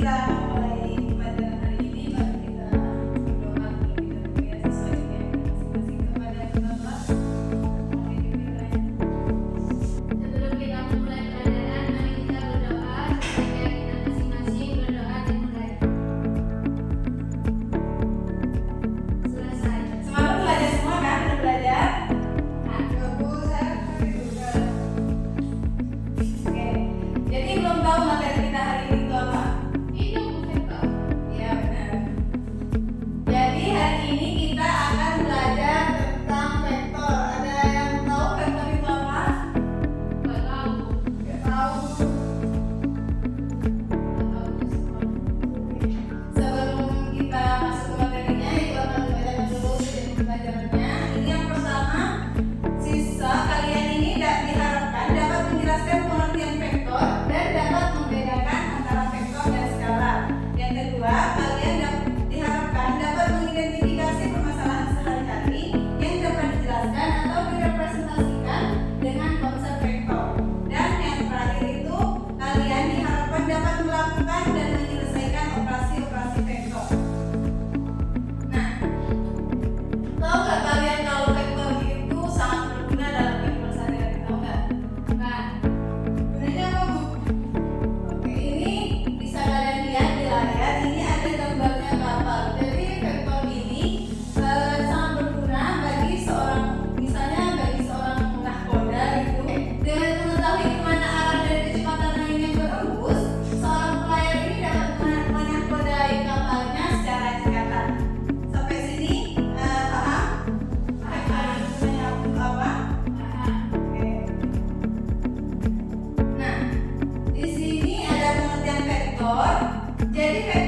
kita mulai pelajaran hari ini, mari kita berdoa terlebih dahulu ya, sesuai dengan masing-masing kepada Allah. Sebelum kita memulai pelajaran, mari kita berdoa sesuai keyakinan masing-masing. Berdoa dimulai. Selesai. Semalam belajar semua kan? Udah belajar? Oke. Jadi belum tahu materi kita hari ini itu apa? Itu vektor. Iya benar. Jadi hari ini kita akan belajar tentang vektor. Ada yang tahu vektor itu apa? Nggak tahu. Nggak tahu. Nggak tahu semua. Sebelum kita masuk ke materinya, itu akan dibacakan dulu sesi pembelajarannya. Ini yang pertama, siswa kalian ini diharapkan dapat menjelaskan pengertian vektor dan dapat membedakan antara vektor dan skalar. Yang kedua, kalian diharapkan dapat mengidentifikasi permasalahan sehari-hari yang dapat dijelaskan atau direpresentasikan dengan konsep vektor. Dan yang terakhir itu, kalian diharapkan dapat melakukan dan menyelesaikan operasi-operasi vektor. Nah, tahu nggak kalian kalau vektor itu sangat berguna dalam kehidupan sehari-hari? Tahu nggak? Nggak. Gunanya apa, Bu? Oke, ini bisa kalian lihat di layar. Ini ada gambarnya kapal. Jadi vektor ini sangat berguna bagi seorang, misalnya bagi seorang nahkoda itu. Dengan mengetahui kemana arah dari kecepatan angin yang berembus, seorang pelayar ini dapat menahkodai kapalnya secara cekatan. Sampai sini paham? Vektor gunanya apa? Oke. Nah, di sini ada pengertian vektor. Jadi vektor